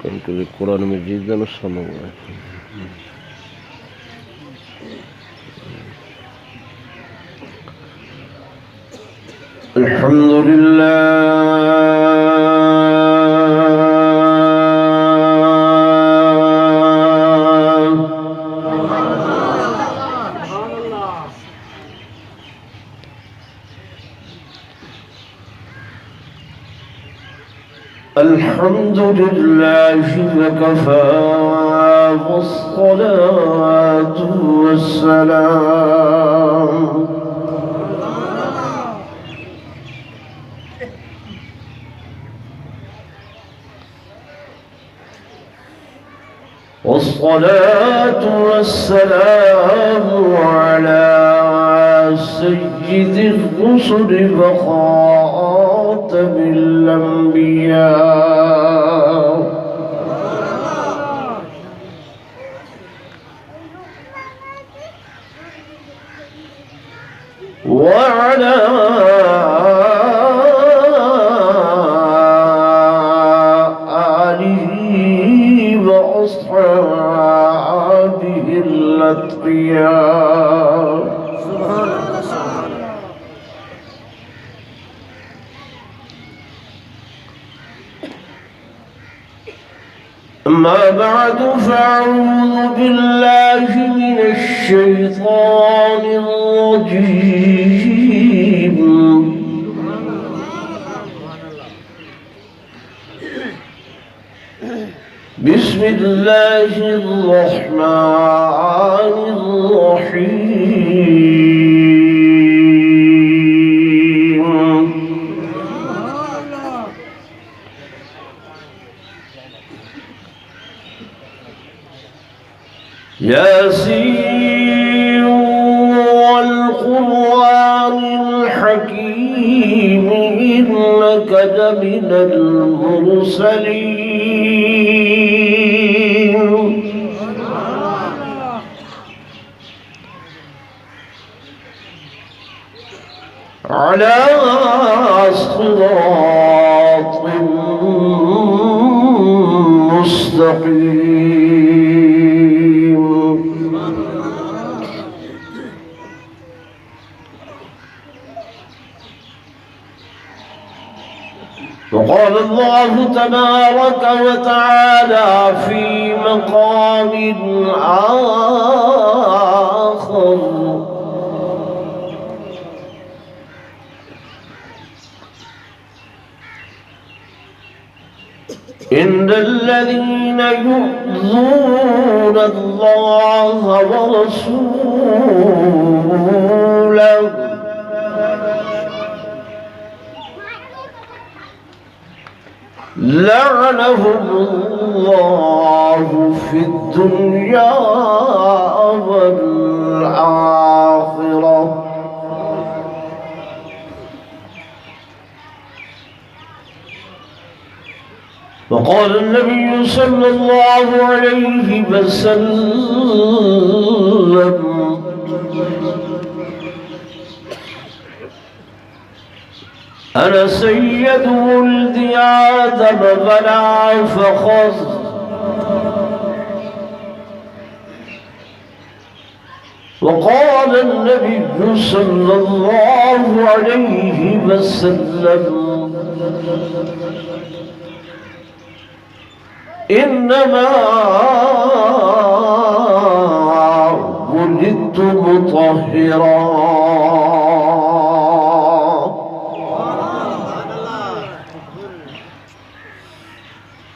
كان قرآن مجيد ده نسخة نوعه. الحمد لله الحمد لله وكفى والصلاة والسلام والصلاة والسلام على سيد الرسل وخاتم الأنبياء وعلى آله وأصحابه الأتقياء أما بعد فأعوذ بالله من الشيطان الرجيم بسم الله الرحمن الرحيم ياسين والقرآن الحكيم إنك لمن المرسلين على صراط مستقيم وقال الله تبارك وتعالى في مقام آخر إن الذين يؤذون الله ورسوله لعنهم الله في الدنيا والآخرة وقال النبي صلى الله عليه وسلم أنا سيد ولد آدم ولا فخر وقال النبي صلى الله عليه وسلم إنما ولدت مطهرا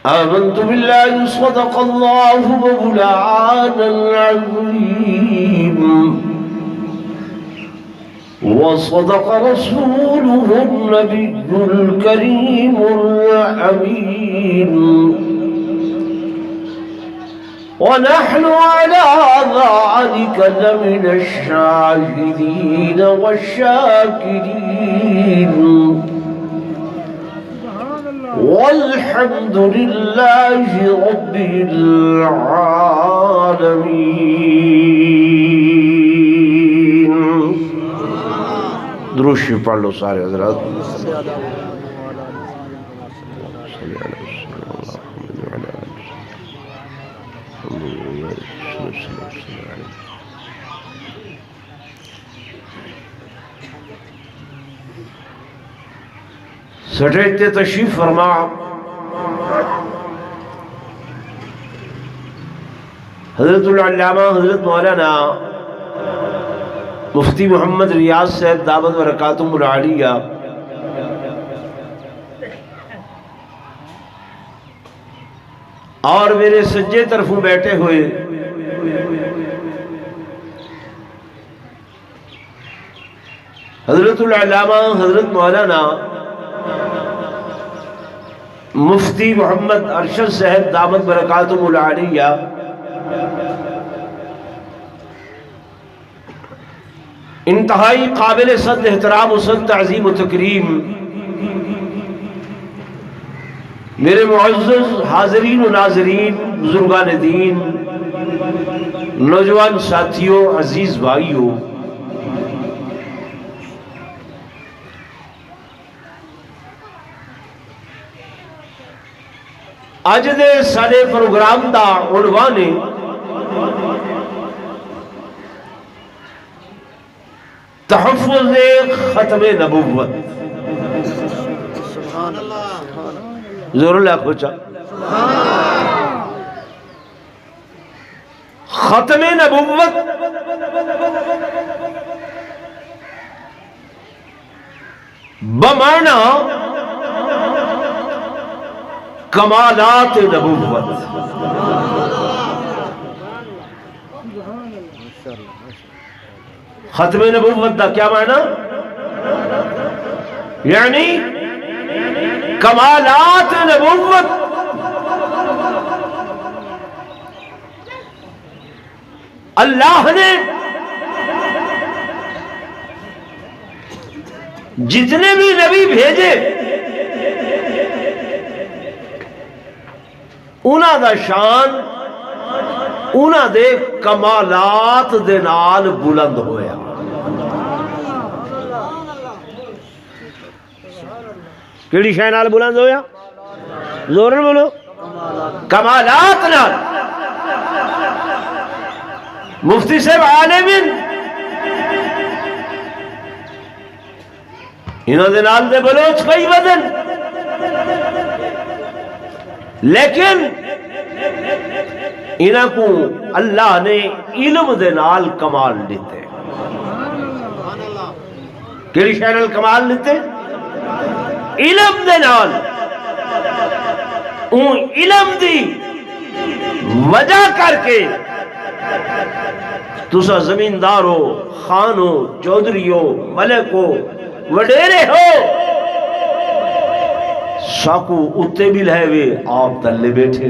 آمنت بالله صدق الله مولانا العظيم وصدق رسوله النبي الكريم الأمين ونحن على ذلك لمن الشاهدين والشاكرين والحمد لله رب العالمين. درود شریف پڑھ لو سارے حضرات. سٹیج تے تشریف فرما حضرت العلامہ حضرت مولانا مفتی محمد ریاض صاحب دعوت برکاتہم العالیہ اور میرے سجے طرفوں بیٹھے ہوئے حضرت العلامہ حضرت مولانا مفتی محمد ارشد صاحب دعوت برکاتہم العالیہ انتہائی قابل صد احترام و صد تعظیم و تکریم میرے معزز حاضرین و ناظرین، بزرگان دین، نوجوان ساتھیوں، عزیز بھائیوں، اج دے سارے پروگرام دا عنوان ہے تحفظ ختم نبوت۔ زور اللہ کھوچا ختم نبوت بمعنی کمالات نبوت۔ ختم نبوت دا کیا معنی؟ یعنی کمالات نبوت اللہ نے جتنے بھی نبی بھیجے انہاں دا شان انہاں دے کمالات دے نال بلند ہویا۔ کیڑی شے نال بلند ہویا؟ زور نال بولو۔ کمالات نال۔ مفتی صاحب عالمین انہاں دے نال دے بلوچ کئی بدن، لیکن انہاں کو اللہ نے علم دے نال کمال دیتے۔ کیڑی شے نال کمال دیتے؟ علم دے نال۔ اون علم دی وجہ کر کے تسا زمیندار ہو، خان ہو، چودھری ہو، ملک ہو، وڈیرے ہو، ساکو اتے بھی لہے وے آپ تلے بیٹھے۔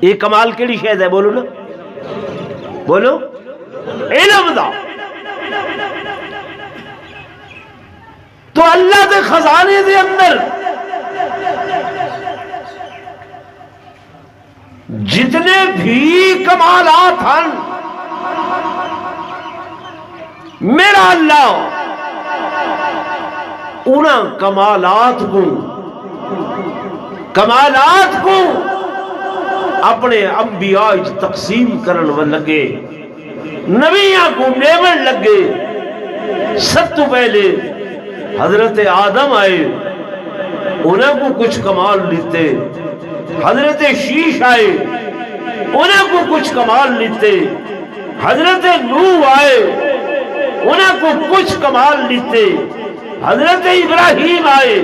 یہ کمال کیڑی شاید ہے؟ بولو نا، بولو۔ علم دا۔ تو اللہ دے خزانے دے اندر جتنے بھی کمالات ہیں میرا اللہ انہاں کمالات کو اپنے انبیاء تقسیم کرن و لگے، نبیاں کو دیون لگے۔ سب تو پہلے حضرت آدم آئے، انہیں کو کچھ کمال لیتے۔ حضرت شیش آئے، انہیں کو کچھ کمال لیتے۔ حضرت نوح آئے، انہیں کو کچھ کمال لیتے۔ حضرت ابراہیم آئے،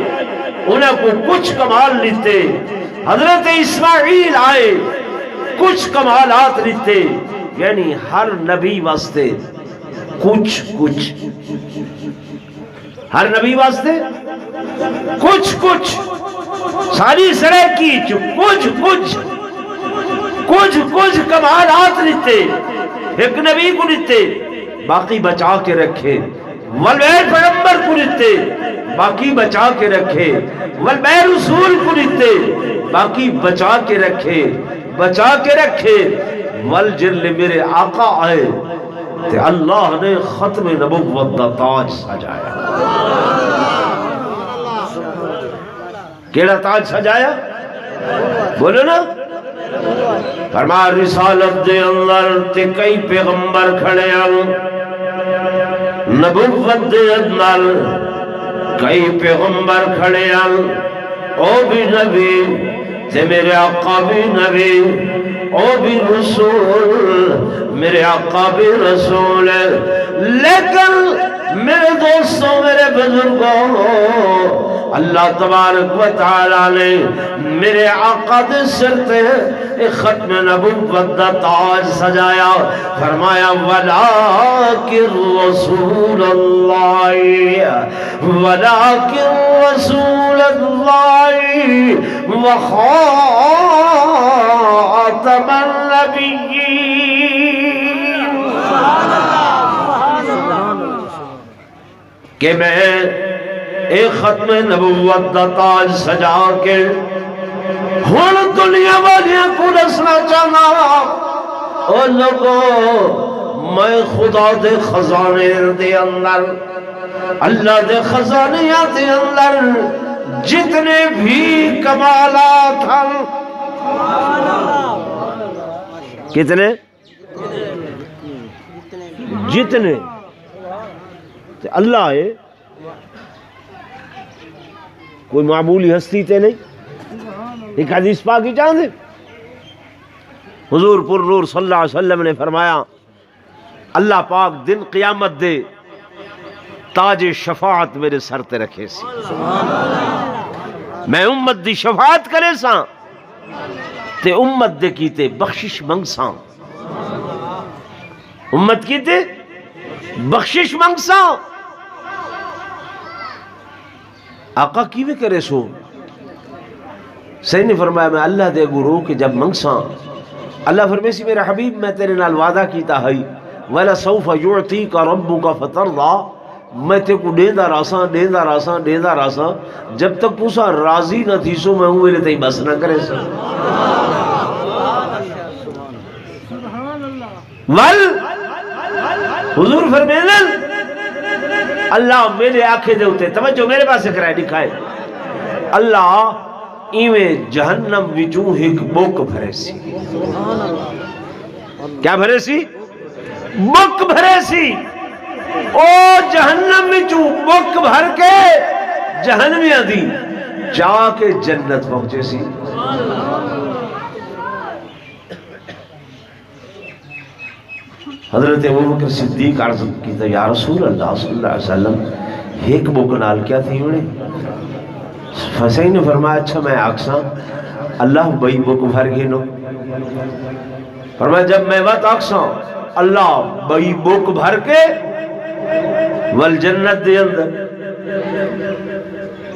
انہیں کو کچھ کمال لیتے۔ حضرت اسماعیل آئے، کچھ کمالات لیتے۔ یعنی ہر نبی واسطے کچھ ہر نبی واسطے کچھ ساری سرے کی کچھ کمالات لیتے۔ ایک نبی کو لیتے، باقی بچا کے رکھے۔ والبیر پیغمبر کو لیتے، باقی بچا کے رکھے۔ والبیر رسول کو لیتے، باقی بچا کے رکھے۔ والجل میرے آقا آئے تے اللہ نے ختم نبوت دا تاج سجایا۔ کیڑا تاج سجایا؟ بولو نا. فرمایا رسالت دے اندر تے کئی پیغمبر کھڑے ہیں، نبوت دے اندر کئی پیغمبر کھڑے ہیں، او بھی نبی تے میرے آقا بھی نبی، او بھی رسول میرے آقا بھی رسول ہے. لیکن میرے دوستوں، میرے بزرگوں، اللہ تبارک و تعالیٰ نے میرے آقا دے سر تے ایک ختم نبوت دا تاج سجایا. فرمایا وَلَٰكِن رَسُولَ اللَّهِ وَلَٰكِن رَسُولَ اللَّهِ وَخَاتَمَ النَّبِيِّينَ. کہ میں ایک ختم نبوت دا تاج سجا کے ہن دنیا والیاں کو دسنا چاہنا، او لوگوں میں خدا دے خزانے دے اندر، اللہ دے خزانے دے اندر جتنے بھی کمالات ہیں، کتنے جتنے اللہ ہے، کوئی معمولی ہستی تے نہیں. ایک حدیث پاک ہی چاہتے حضور پر نور صلی اللہ علیہ وسلم نے فرمایا اللہ پاک دن قیامت دے تاج شفاعت میرے سر تے رکھے سی، میں امت دی شفاعت کرے ساں تے امت دے کیتے بخشش منگ ساں، امت کیتے بخشش منگ ساں. آقا کیویں کرے سو؟ صحیح نے فرمایا میں اللہ دے گرو کہ جب منگساں اللہ فرمائے سی میرے حبیب میں تیرے نال وعدہ کیتا ہے وَلَسَوْفَ يُعْطِيكَ رَبُّكَ فَتَرْضَى، میں تے کو دیندہ راساں دیندہ راساں دیندہ راساں جب تک تُسا راضی نہ تھی سو میں ہوں ویلے تے بس نہ کرے سا. حضور فرمائے اللہ میرے آنکھیں دے ہوتے توجہ میرے پاس کرائے دکھائے اللہ ایویں جہنم وچوں ایک بوک بھرے سی. کیا بھرے سی؟ بوک بھرے سی. او جہنم وچوں بوک بھر کے جہنمیاں دی جا کے جنت پہنچے سی. حضرت ابوبکر صدیق عرض کیتا یا رسول اللہ صلی اللہ علیہ وسلم ایک بوک نال کیا تھی انہیں؟ حسین نے فرمایا اچھا میں آکساں اللہ بئی بک بھر گئے نو. فرمایا جب میں بات آکساں اللہ بئی بک بھر کے والجنت دے اندر.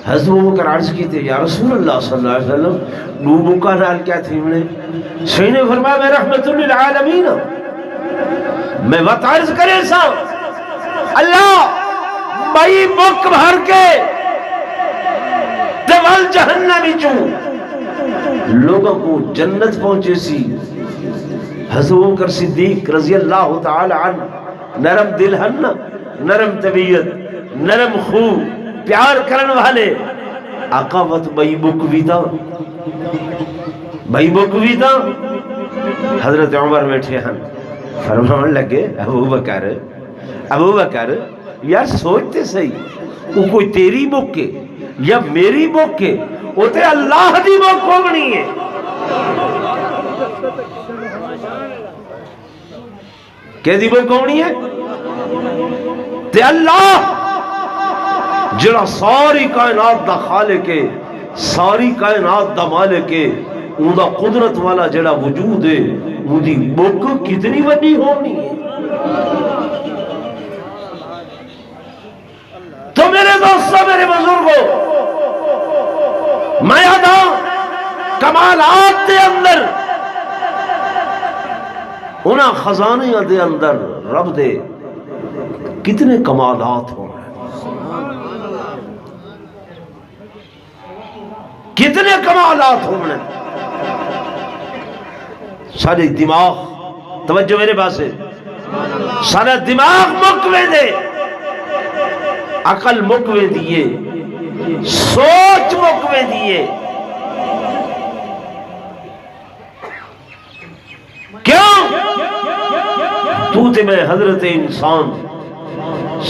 حضرت ابوبکر عرض کی تھے یا رسول اللہ صلی اللہ علیہ وسلم دو بکا نال کیا تھی انہیں؟ حسین نے فرمایا میں رحمت للعالمین میں بات عرض کرے سا اللہ بئی بک بھر کے دیوال جہنمی چوں لوگوں کو جنت پہنچے سی. حضرت ابوبکر صدیق رضی اللہ تعالی عنہ نرم دل ہن، نرم طبیعت، نرم خو، پیار کرن والے آقا وقت بئی بک بھی تھا، بئی بک بھی تھا. حضرت عمر بیٹھے ہیں فرمان لگے ابوبکر یار سوچتے صحیح وہ کوئی تیری بک کے یا میری بک کے وہ تے اللہ دی بک ہونی ہے. کہ دی بک ہونی ہے تے اللہ جڑا ساری کائنات دا خالق ہے، ساری کائنات دا مالک ہے، اون دا قدرت والا جڑا وجود ہے اون دی بک کتنی وڈی ہونی ہے. تو میرے دوستوں میرے بزرگوں میں ادا کمالات دے اندر انہاں خزانیاں دے اندر رب دے کتنے کمالات ہوں، کتنے کمالات ہوں. سارے دماغ توجہ میرے پاس ہے، سارا دماغ مکوے دے، عقل مکوے دیئے، سوچ مکوے دیئے. ثبوت میں حضرت انسان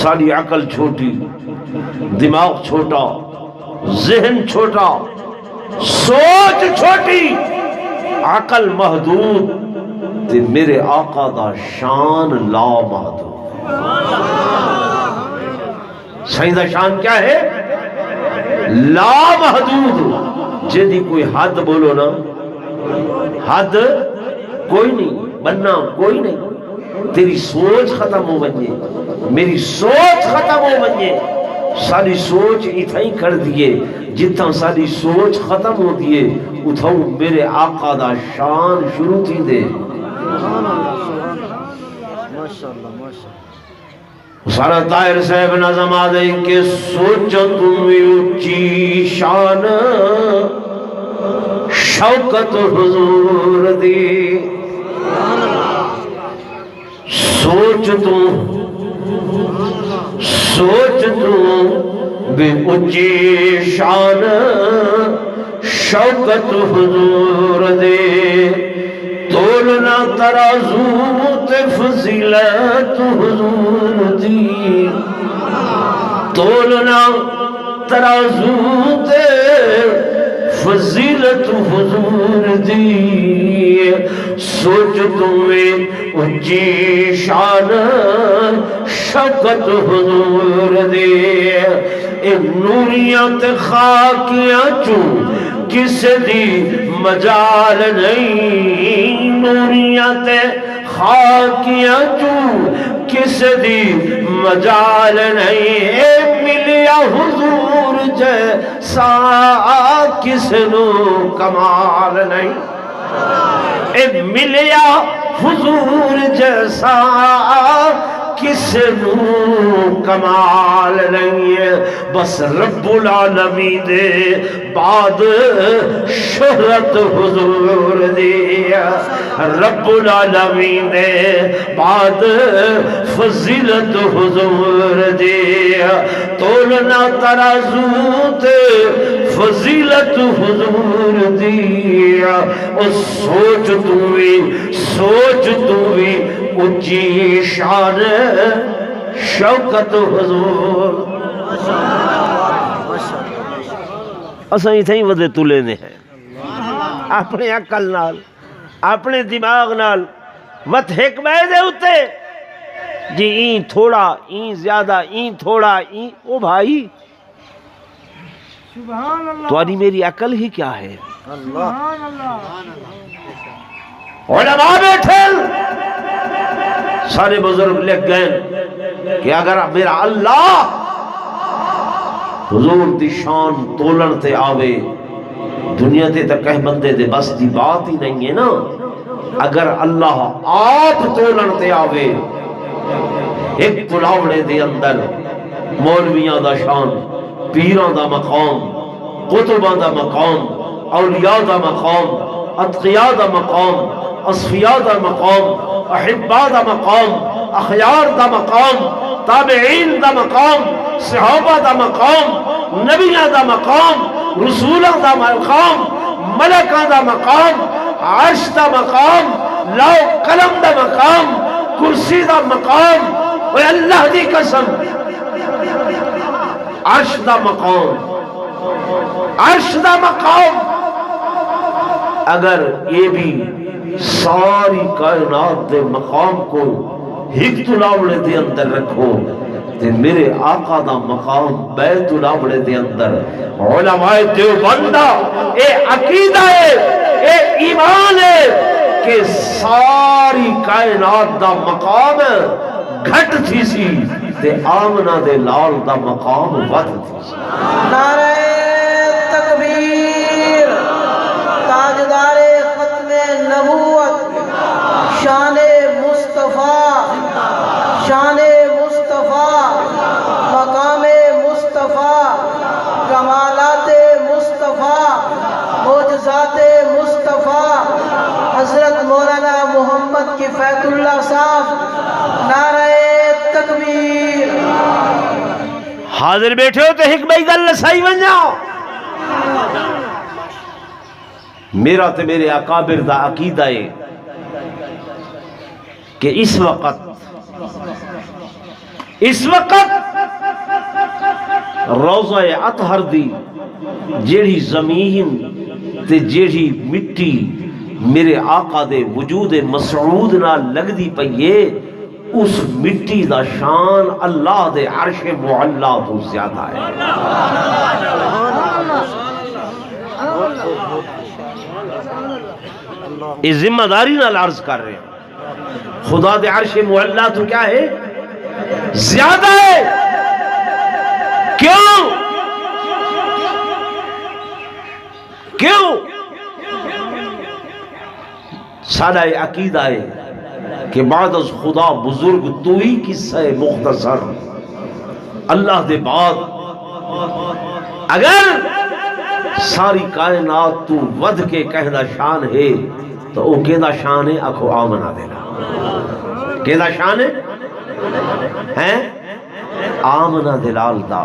ساری عقل چھوٹی، دماغ چھوٹا، ذہن چھوٹا، سوچ چھوٹی، عقل محدود، تے میرے آقا دا شان لا محدود۔ سائیں دا شان کیا ہے؟ لا محدود، جیدی کوئی حد بولو نا، حد کوئی نہیں، بننا کوئی نہیں۔ تیری سوچ ختم ہو بنجے، میری سوچ ختم ہو بنجے، ساری سوچ اتھائی کر دیے، جتنا ساری سوچ ختم ہو دیے اتھاؤ میرے آقا دا شان شروع تھی دے۔ سارا طاہر صاحب نظم آدھے کہ سوچا تمہیں اچھی شان شوکت حضور دی، سوچ تم بے اچھی شان شوکت حضور دے، تولنا ترازو تے فضیلت حضور دی، تولنا ترازو تے فضیلت حضور دی، سوچ تمہیں اچھی شان شوکت حضور دی، اے نوریاں تے خاکیاں چوں کس دی مجال نہیں، نوریاں تے خاکیاں چوں کس دی مجال نہیں، اے ملیا حضور جیسا کس نو کمال نہیں، اے ملیا حضور جیسا کس نو کمال نہیں ہے، بس رب العالمین دے بعد شہرت حضور دی، رب العالمین دے بعد فضیلت حضور دی، تولنا ترازو تے فضیلت حضور دی، اور سوچ تو بھی اچھی شان شوکت حضور۔ اساں اتھے ہی ودے تلے نے ہیں، اپنے عقل نال، اپنے دماغ نال، وت حکمہ دے اتے جی این تھوڑا، این زیادہ، این تھوڑا، این، او بھائی تمہاری میری عقل ہی کیا ہے؟ علماء بیٹھے سارے بزرگ لکھ گئے کہ اگر میرا اللہ حضور دی شان تولن تے آوے، دنیا تے تک کہہ بندے دے بس دی بات ہی نہیں ہے نا، اگر اللہ آپ تولن تے آوے، ایک پلاوڑے دے اندر مولویاں دا شان، پیران دا مقام، قطبان دا مقام، اولیاء دا مقام، اتقیاء دا مقام، اصفیاء دا مقام، احباء دا مقام، اخیار دا مقام، تابعین دا مقام، صحابہ دا مقام، نبیہ دا مقام، رسولہ دا مقام، ملکہ دا مقام، عرش دا مقام، لو قلم دا مقام، کرسی دا مقام، اے اللہ دی قسم عرش دا مقام، عرش دا مقام، اگر یہ بھی ساری کائنات دے مقام کو ہک تلاوڑے دے اندر رکھو تے میرے آقا دا مقام بیت تلاوڑے دے اندر، علماء دیوبندہ اے عقیدہ ہے، اے ایمان ہے کہ ساری کائنات دا مقام گھٹ تھی سی تے آمنہ دے لال دا مقام ود تھی سی۔ نعرہ تکبیر، تاجدار ختم نبوت، شان مصطفیٰ، شان مصطفیٰ، مقام مصطفیٰ، کمالات مصطفیٰ، معجزات مصطفیٰ، حضرت مولانا محمد کفایت اللہ صاحب، نعرہ تکبیر۔ حاضر بیٹھے ہو تو حکمہ گل سائی بن جاؤ۔ میرا تے میرے اکابر دا عقیدہ ہے کہ اس وقت اس وقت روضہ اطہر دی جیڑی زمین تے جیڑی مٹی میرے آقا دے وجود مسعود نال لگدی پئیے، اس مٹی دا شان اللہ دے عرش معلا تو زیادہ ہے۔ اس ذمہ داری نال عرض کر رہے ہیں، خدا دے عرش معلا تو کیا ہے؟ زیادہ ہے۔ کیوں؟ کیوں؟ سادہ عقیدہ ہے کہ بعد از خدا بزرگ تو ہی قصہ مختصر، اللہ دے بعد اگر ساری کائنات تو ود کے کہدا شان ہے تو وہ کہدا شان ہے اکھو آمنا دینا، کہدا شان ہے آمنا دلال دا۔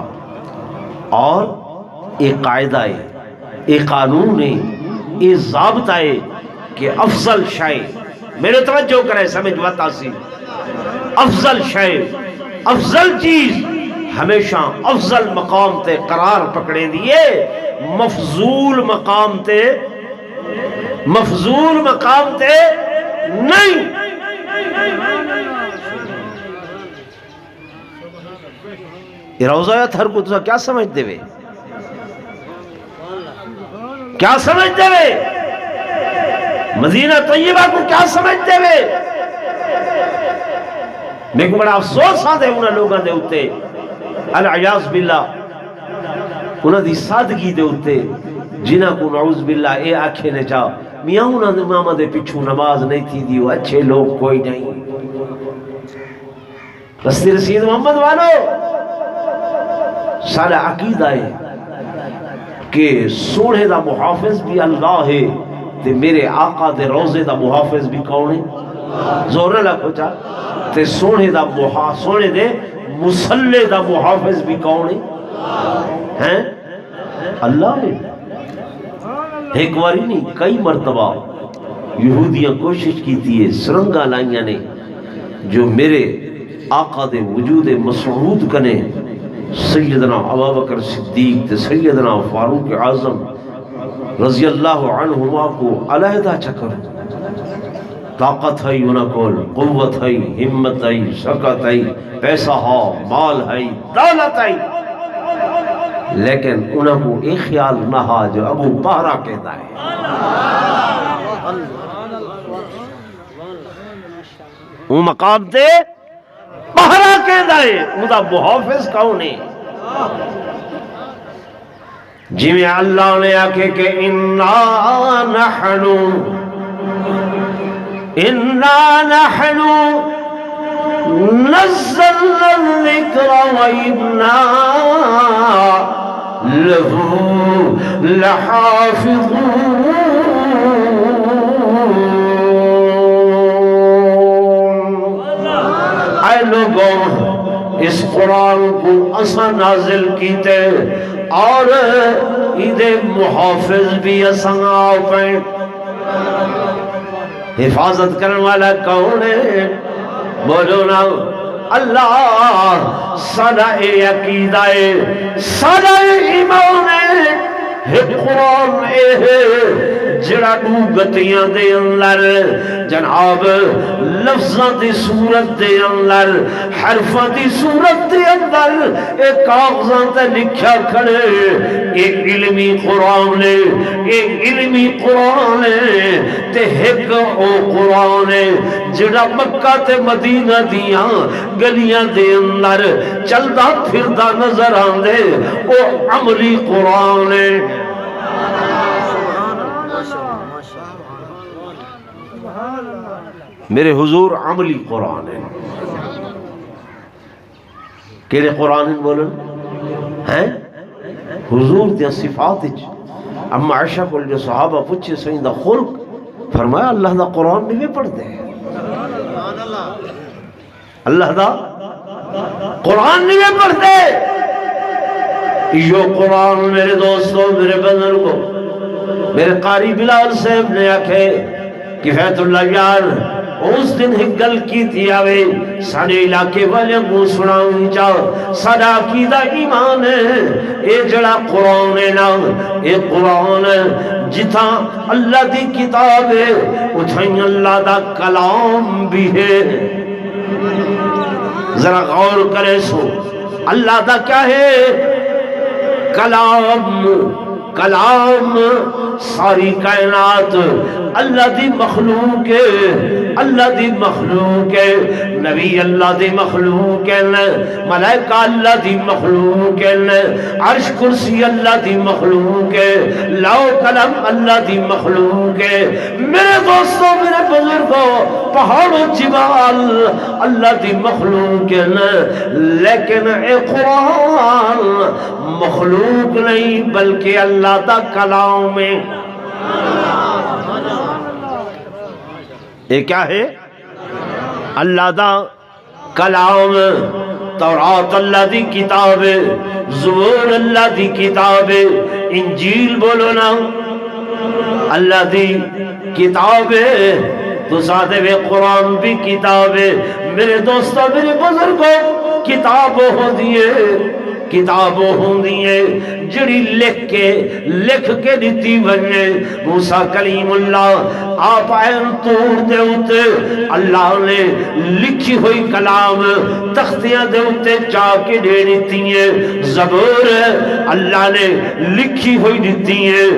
اور ایک قاعدہ ہے، ایک قانون ہے، ایک ضابطہ ہے کہ افضل شے، میرے توجہ کرے سمجھ وطا سی، افضل شے، افضل چیز ہمیشہ افضل مقام تے قرار پکڑے دیئے، مفضول مقام تے نہیں۔ یہ روضہ اطہر کو تو کیا سمجھتے ہوئے؟ کیا سمجھتے ہوئے؟ مدینہ طیبہ کو کیا سمجھتے ہوئے؟ میں کو بڑا افسوس آتے ہیں انہاں لوگاں دے ہوتے، العیاذ باللہ، انہاں دی سادگی دے ہوتے جنہاں کو نعوذ باللہ اے آنکھیں نے چاہ میاں انہاں دے امامہ دے پچھو نماز نہیں تھی دیو، اچھے لوگ کوئی نہیں۔ رسول رسید محمد والو، سارا عقیدہ ہے کہ سوڑے دا محافظ بھی اللہ ہے، تے میرے آقا دے روزے دا محافظ بھی کون ہے؟ زور نہ لکھو چاہ تے سوڑے دے مسلح دا محافظ بھی کون ہے؟ اللہ ہے۔ ایک واری نہیں کئی مرتبہ یہودیاں کوشش کی تھی، سرنگا لائیاں نے جو میرے آقا دے وجود مسعود کنے سیدنا ابوبکر صدیق تے سیدنا فاروق اعظم رضی اللہ عنہما کو علیحدہ چکر، طاقت ہے انہاں کول، قوت ہے، ہمت ہے، شکت ہے، پیسہ ہا، مال ہے، دولت ہے، لیکن انہاں کو ایک خیال نہ ہا جو ابو بہرہ کہتا ہے۔ وہ مقام تے بہرہ کہتا ہے، مدہ محافظ کون ہے؟ جی میں اللہ نے آکھے کہ اِنَّا نَحْنُ نَزَّلْنَا الذِّكْرَ وَإِنَّا لَهُ لَحَافِظُونَ۔ اے لوگوں، اس قرآن کو اساں نازل کیتے اور ایدے محافظ بھی اساں آپیں۔ حفاظت کرنے والا کون ہے؟ بولو نا اللہ۔ سادہ اے عقیدہ ہے، سادہ اے ایمان ہے، ایک قرآن اے ہے جڑا دو گتیاں دے اندر جناب لفظاں دی صورت دے اندر حرفاں دی صورت دے اندر ایک کاغذاں تے لکھیا کھڑے، ایک علمی قرآن ہے، ایک علمی قرآن ہے تے ایک او قرآن ہے جڑا مکہ تے مدینہ دیاں گلیاں دے اندر چلدا پھردا نظر آندے، او عملی قرآن ہے۔ میرے حضور عملی قرآن ہے۔ کیڑے قرآن بولن ہیں؟ حضور دیا صفات اما عائشہ کو جو صحابہ پوچھے سوئیں دا خلق، فرمایا اللہ دا قرآن نہیں پڑھ دے، اللہ دا قرآن نہیں پڑھ دے۔ یہ قرآن میرے دوستوں، میرے بزرگوں، میرے قاری بلال صاحب نے آکھے کفایت اللہ یار اس دن ایک گل کی تھی آوے سارے علاقے والے کو سناؤں چاہ سارا عقیدہ ایمان ہے اے جڑا قرآن ہے نا اے قرآن جتھا اللہ دی کتاب ہے اتھائیں اللہ دا کلام بھی ہے ذرا غور کرے سو اللہ دا کیا ہے کلام کلام ساری کائنات اللہ دی مخلوق ہے اللہ دی مخلوق ہے نبی اللہ دی مخلوق ہے ملائکہ اللہ دی مخلوق ہے عرش کرسی اللہ دی مخلوق ہے لو قلم اللہ دی مخلوق ہے میرے دوستوں میرے بزرگوں پہاڑ و جبال اللہ دی مخلوق ہے لیکن اے قرآن مخلوق نہیں بلکہ اللہ دا کلام ہے یہ کیا ہے اللہ دا کلام تورات اللہ دی کتاب ہے زبور اللہ دی کتاب ہے انجیل بولو نا اللہ دی کتاب ہے تو ساتھ میں قرآن بھی کتاب ہے میرے دوستوں میرے بزرگوں کتاب ہو دیئے کتابوں ہوں دیئے جڑی لکھ کے دیتی بننے موسیٰ کلیم اللہ آپ آئین طور دے ہوتے اللہ نے لکھی ہوئی کلام تختیاں دے ہوتے چاہ کے دے دیتی ہیں زبور اللہ نے لکھی ہوئی دیتی ہیں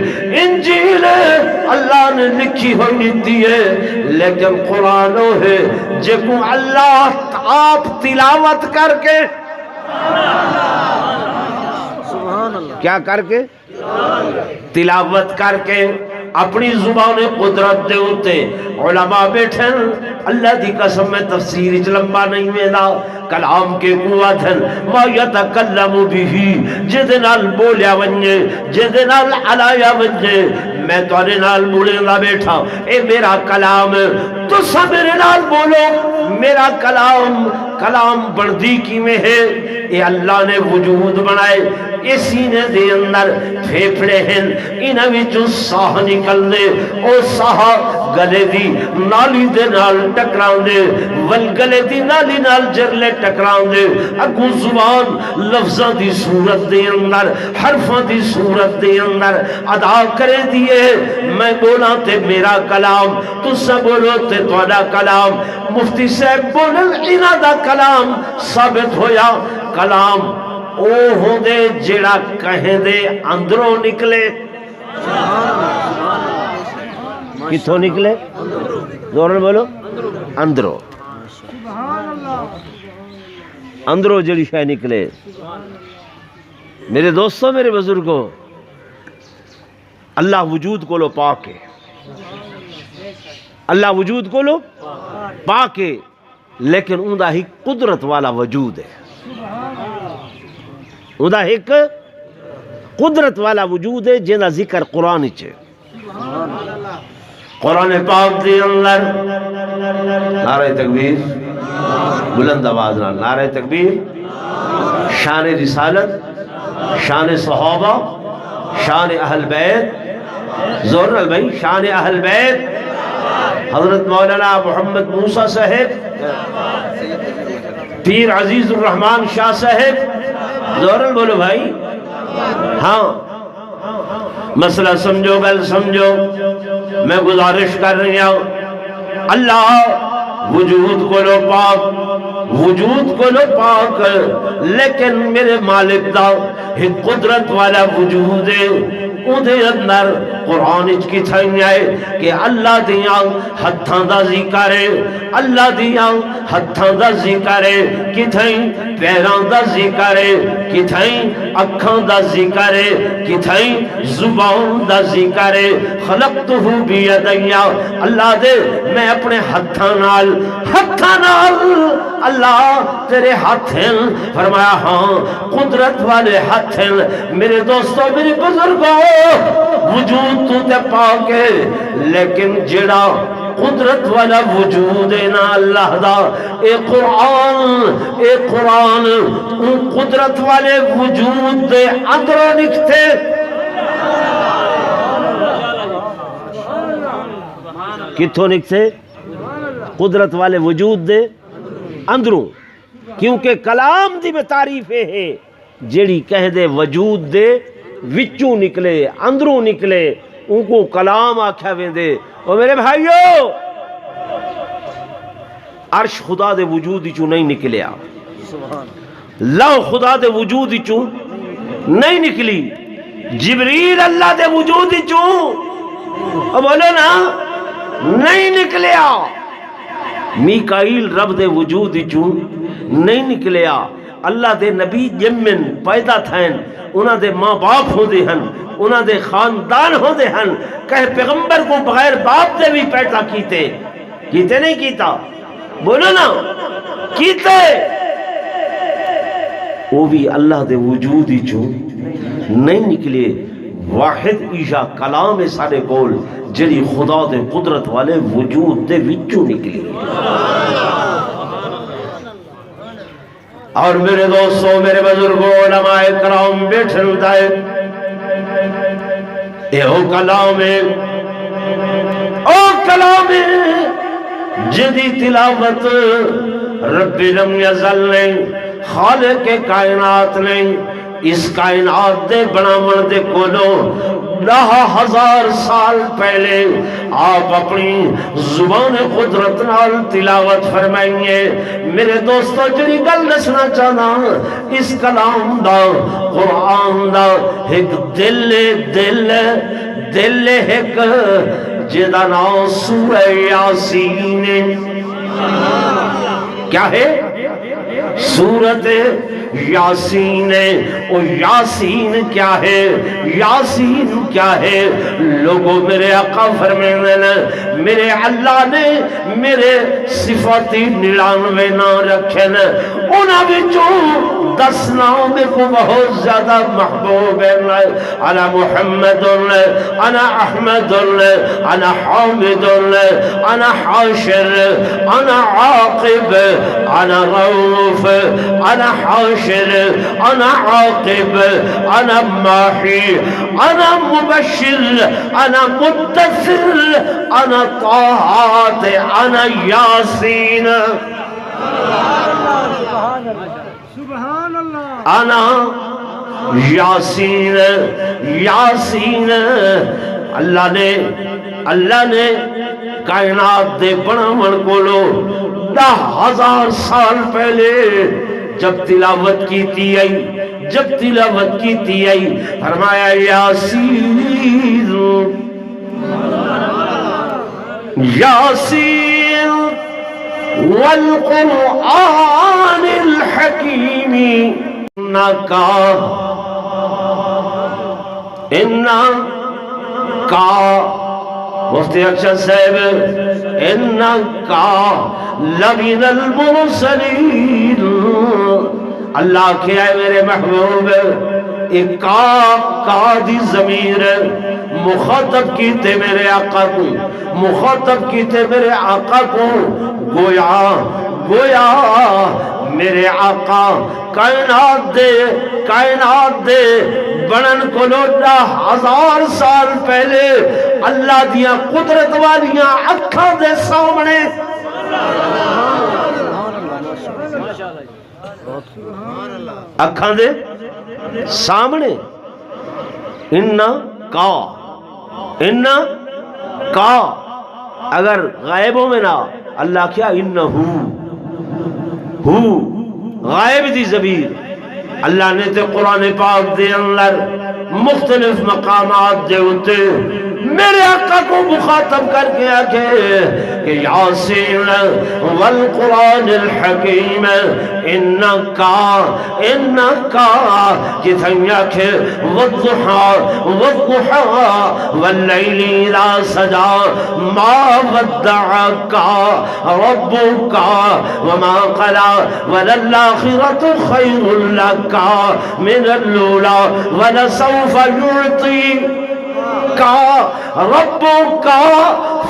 انجیل اللہ نے لکھی ہوئی دیتی ہے لیکن قرآن ہے جے کو اللہ آپ تلاوت کر کے کیا کر کے تلاوت کر کے اپنی زبان قدرت دے ہوتے علماء بیٹھن اللہ دی قسم میں تفسیر لمبا نہیں میدا کلام کے قوت ما یتکلم بھی جدنال بولیا ونجے جدنال علایا ونجے میں تو آنے نال بولے گا بیٹھا اے میرا کلام تو سب میرے نال بولو میرا کلام بردی کی میں ہے اے اللہ نے وجود بنائے اسی نے دے اندر پھیپڑے ہیں انہاں وچوں ساہ نکل دے او ساہ گلے دی نالی دے نال ٹکراؤں دے ول گلے دی نالی نال جرلے ٹکراؤں دے اگو زبان لفظاں دی صورت دے اندر حرفاں دی صورت دے اندر ادا کرے دیئے میں بولا تے میرا کلام تو سب بولو تے توڑا کلام مفتی صاحب بولن انہاں دا کلام ثابت ہویا کلام او ہوں دے جڑا کہیں دے اندروں نکلے کتھوں نکلے زورن بولو اندروں اندروں جڑی شاہ نکلے میرے دوستوں میرے بزرگوں اللہ وجود کو لو پاک ہے اللہ وجود کو لو پاک ہے لیکن اندہ ہی قدرت والا وجود ہے اندہ ایک قدرت والا وجود ہے جنہ ذکر قرآن چھے قرآن پاک دے اندر نعرہ تکبیر بلند آواز نعرہ تکبیر شان رسالت شان صحابہ شان اہل بیت زورن البئی شان اہل بیت حضرت مولانا محمد موسیٰ صاحب پیر عزیز الرحمن شاہ صاحب زورن بولو بھائی ہاں مسئلہ سمجھو گل سمجھو میں گزارش کر رہی ہوں اللہ وجود کو لو پاک وجود کو لو پاک لیکن میرے مالک دا ایک قدرت والا وجود ہے اندھے اندر قرآن کی تھائیں آئے کہ اللہ دیاں ہتھاں دا ذکر ہے اللہ دیاں ہتھاں دا ذکر ہے کی تھائیں پیران دا ذکر ہے کی تھائیں اکھاں دا ذکر ہے کی تھائیں زبان دا ذکر ہے خلقتہو بیدیاں اللہ دے میں اپنے ہتھاں نال اللہ تیرے ہاتھ ہیں فرمایا ہاں قدرت والے ہاتھ ہیں میرے دوستوں میرے بزرگوں وجود تو تے پاک ہے لیکن جڑا قدرت والا وجود ہے نا اللہ دا اے قرآن ان قدرت والے وجود دے اندروں نکتے کتھوں نکتے قدرت والے وجود دے اندروں، کیونکہ کلام دی میں تعریف ہے جیڑی کہہ دے وجود دے وچوں نکلے، اندروں نکلے، ان کو کلام آکھا ویندے۔ اور میرے بھائیو، عرش خدا دے وجود چوں نہیں نکلیا، لو خدا دے وجود چوں نہیں نکلی، جبریل اللہ دے وجود چوں بولو نا نہیں نکلیا، میکائیل رب دے وجود چوں نہیں نکلیا، اللہ دے نبی جمن پیدا تھین، انہاں دے ماں باپ ہو دے ہن، انہاں دے خاندان ہو دے ہن، کہ پیغمبر کو بغیر باپ دے بھی پیدا کیتے نہیں کیتا، بولو نا کیتے، وہ بھی اللہ دے وجود چوں نہیں نکلے۔ واحد ایشا کلام سارے کول جڑی خدا دے قدرت والے وجود دے وچوں نکلی۔ اور میرے دوستوں، میرے بزرگوں، علماء کرام بیٹھے ہوتا ہے، اے او کلام ہے، او کلام ہے جدی تلاوت رب لم یزل نے، خالق کائنات نے اس کائنات دے بناون دے کولو 10,000 سال پہلے آپ اپنی زبان قدرت نال تلاوت فرمائیے۔ میرے دوستو، جڑی گل دسنا چاہنا، اس کلام دا، قرآن دا ایک دل ایک جدا نام سورہ یاسین، کیا ہے؟ سورت یاسین۔ اور یاسین کیا ہے؟ یاسین کیا ہے؟ لوگوں، میرے آقا فرمانے نے، میرے اللہ نے میرے صفاتی 99 نام رکھے نا، انہاں وچوں 10 نام میرے کو بہت زیادہ محبوب ہے۔ انا محمد، انا احمد، انا حامد، انا حاشر، انا عاقب، انا رؤوف، انا حاشر، انا عاقب، انا ماحی، انا مبشر، انا مدثر، انا طاعات، انا یاسین، انا یاسین۔ یاسین اللہ نے کائنات دے بناون کولو 10,000 سال پہلے جب تلاوت کیتی آئی، فرمایا یاسین یاسین والقرآن الحکیم، مفتی اکشر صاحب، انکا لمن المرسلین، اللہ کیا ہے میرے محبوب، ایک کا دی ضمیر مخاطب کیتے میرے آقا کو، مخاطب کیتے میرے آقا کو، گویا میرے آقا کائنات دے بنن کو 10,000 سال پہلے اللہ دیا قدرت والیاں اکھاں دے سامنے، اکھاں دے سامنے، کا اگر غائبوں میں نہ، اللہ کیا انہو غائب دی ضمیر، اللہ نے تے قرآن پاک دے اندر مختلف مقامات دے ہوتے میرے آقا کو مخاطب کر کے آگے کہ یاسین والقرآن الحکیم انکا کتھنیا کے والضحا واللیل اذا سجا ما ودعکا ربکا وما قلا وللآخرۃ خیر لکا من الاولی ولسوف یعطی ربک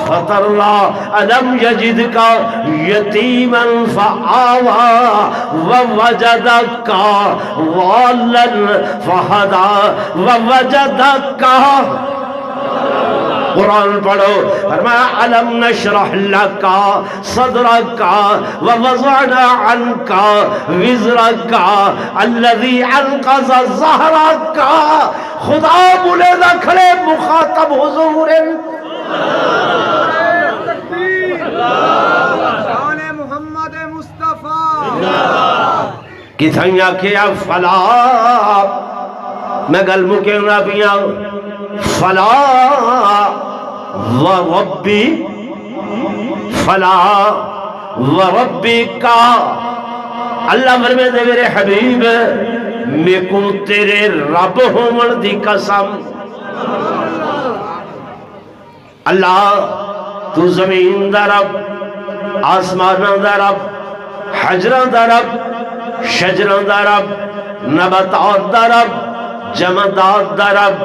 فترضى ألم يجدك يتيما فآوى ووجدك ضالا فهدى ووجدك قرآن پڑھو، فرمایا علم نشرح لکا صدرکا ووضعنا عنکا وزرکا الذی انقض ظہرکا. خدا بولے دا کھڑے مخاطب حضور شان محمد مصطفیٰ کتھائیاں کیا فلا میں گل مکے نہ پیا فلا وربی فلا وربی کا. اللہ فرمے دے میرے حبیب میں کو تیرے رب ہومن دی قسم. اللہ تو زمین دا رب، آسماناں دا رب، حجراں دا رب، شجراں دا رب، نباتات دا رب، جمادات دا رب،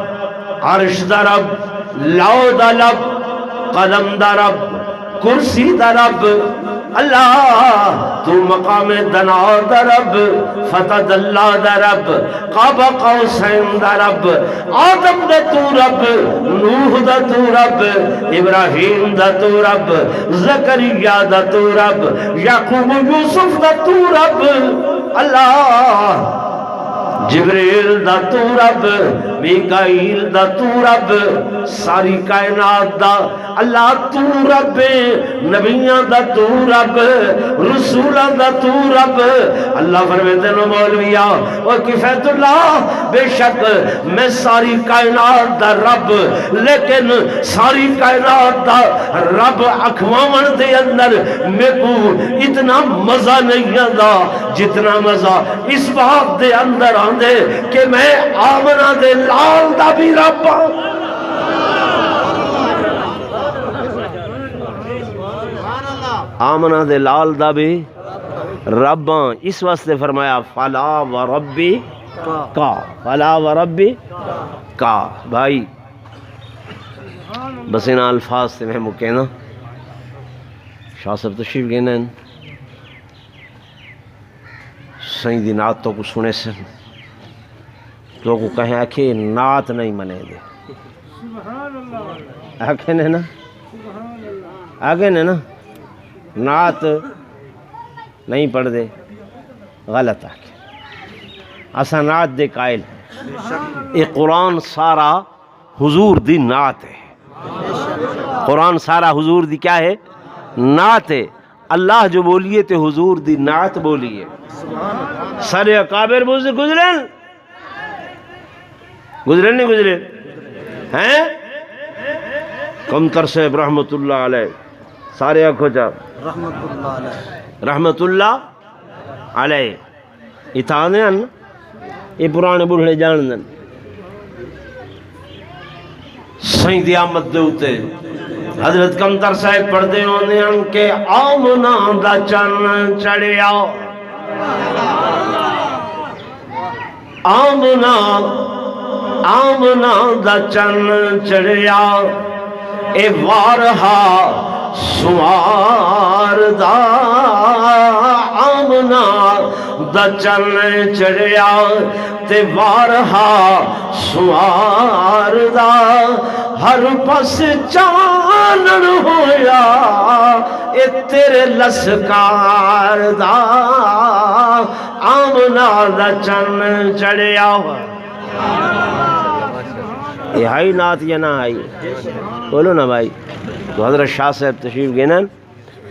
عرش دا رب، لو دا رب، قلم دا رب، کرسی دا رب. اللہ تو مقام دنا دا رب، فتد اللہ دا رب، قاب قوسین دا رب، آدم دا تو رب، نوح دا تو رب، ابراہیم دا تو رب، زکریہ دا تو رب، یعقوب یوسف دا تو رب. اللہ جبریل دا تو رب، میکائیل دا تو رب، ساری کائنات دا اللہ تو رب، نبیاں دا تو رب، رسولاں دا تو رب. اللہ فرمیتے ہیں مولویاں و کفایت اللہ بے شک میں ساری کائنات دا رب، لیکن ساری کائنات دا رب اکوامن دے اندر میں کو اتنا مزہ نہیں آندا جتنا مزہ اس بات دے اندر آندے کہ میں آمنہ دے لال دا بھی رب ہوں. آمنہ دے لال دا بھی رب ہوں. اس واسطے فرمایا فلا و ربی کا، فلا و ربی کا. بھائی بس ان الفاظ سے میں مکینا شاہ صاحب تشریف گئے ہیں سائیں دی نعت تو کو سنے سے تو کو کہیں آکھے نعت نہیں منے دے آکھے نے نا آگے نے نا نعت نہیں پڑھ دے غلط آکھے اسا نعت دے قائل اے قرآن سارا حضور دی نعت ہے. قرآن سارا حضور دی کیا ہے؟ نعت ہے. اللہ جو بولیے تے حضور دی نعت بولیے. سارے اکابر بوزے گزرن نہیں گزرے ہیں؟ کمتر صاحب رحمت اللہ علیہ سارے اکھو جا رحمت اللہ علیہ اتانے ہیں یہ پرانے بڑھڑے جاندن سائیں دی آمد دے ہوتے حضرت کمتر صاحب پڑھتے ہونے ہیں کہ آمنہ دا چن چڑھیا آمنہ دا چن چڑھیا اے وارہا سوار دا آمنہ دا چن چڑھیا تے وارہا سوار دا ہر پس چانن ہویا اے تیرے لسکار دا آمنہ دا چن چڑھیا. یہ ہائی نعت یا نہ ہائی بولو نا بھائی. تو حضرت شاہ صاحب تشریف گئے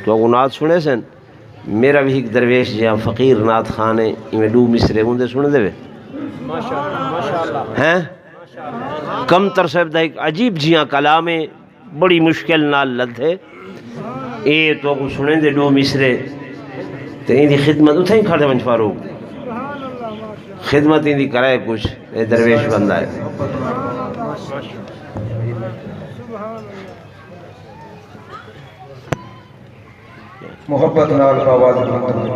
تو اگو نعت سنے سن میرا بھی ایک درویش جہاں فقیر نعت خانے میں دو مصرے ہوندے سنے دے ہیں کمتر صاحب دا ایک عجیب جیاں کلامیں بڑی مشکل نال لدھے اے تو اگو سنے دے دو مصرے تو ان دی خدمت اتھا ہی کھڑے منج فاروق خدمت ان دی کرائے کچھ اے درویش بندہ ہے. محبت نال آواز بلند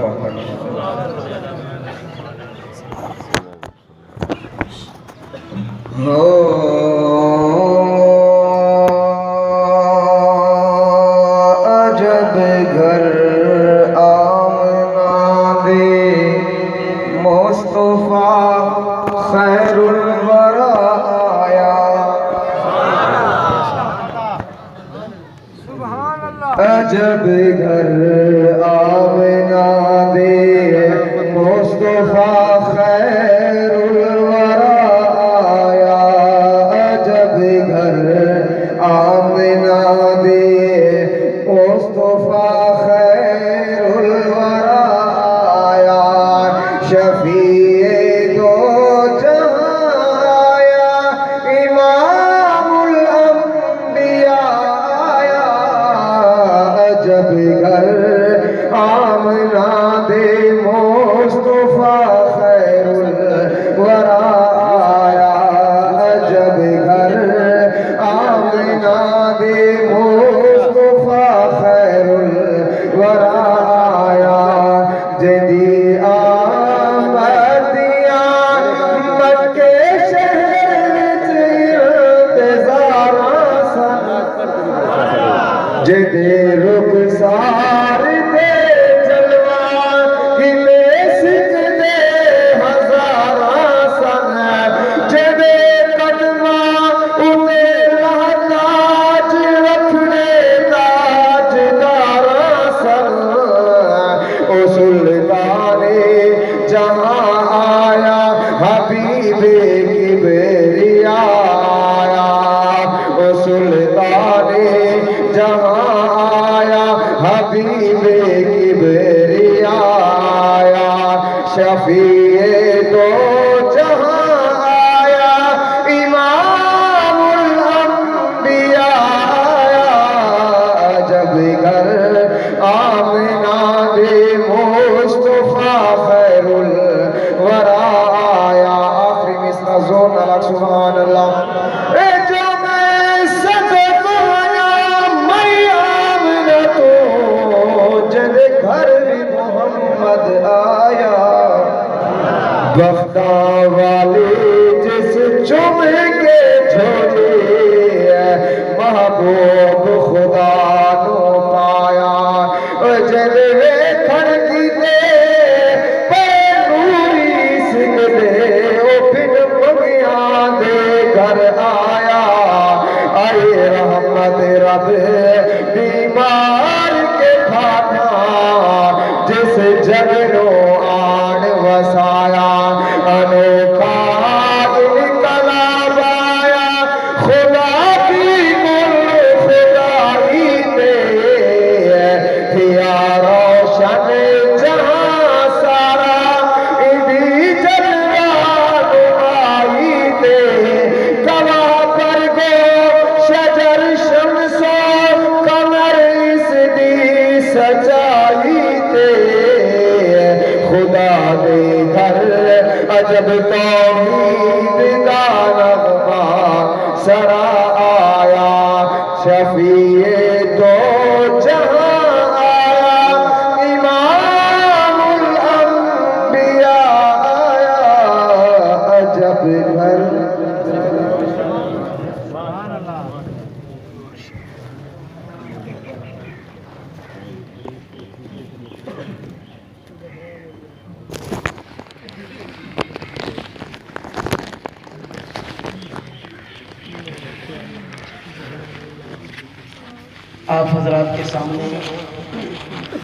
عجب گھر آمنہ دے مصطفیٰ خیر الورا آیا جب گھر آمنہ دے مصطفیٰ خیر الورا آیا، جب گھر آمنہ دے مصطفیٰ خیر الورا آیا، شفیع دو جہاں آیا، امام الانبیاء آیا، جب گھر آمنہ دے مصطفیٰ خیر الورا آیا، جب گھر آمنہ دے مصطفیٰ خیر الورا آیا، جدی آمدیاں مکے شہر انتظاراں سن، جدے رخسار دے جلوہ گلے سجدے ہزاراں سن، جدے قدماں اتے تاج رکھنے تاجداراں سن، او سلطان جہاں آیا، حبیب کبریا آیا، او سلطان جہاں آیا، حبیب کبریا آیا، شفیع دو جہاں آیا، امام الانبیاء آیا، جب گھر آمنہ دے مصطفیٰ خیر الورا آیا۔ آخری مصرع زور نالک سبحان اللہ۔ اے جو میں صدق آیا میں آمنہ تو، جد گھر بھی محمد آیا، بختاں والے جس چوم کے جھولے محبوب خدا نو پایا، جد ویکھن کیتے پے نوری سکدے، او پھن منگیاں دے گھر آیا، آئے رحمت رب بیمار کے کھانا، جس جگ نو آن وسایا، انوکھا انقلاب آیا، خدا کی مل خدائی تے، تھیا روشن جہاں سارا، ایدی جلوہ نمائی تے، گواہ پر گو شجر شمس و قمر اس دی سچائی تے، خدا دے گھر عجب توحید دا نغمہ سرا آیا، شفیع دو جہاں آیا، امام الانبیاء آیا، عجب گھر آپ حضرات کے سامنے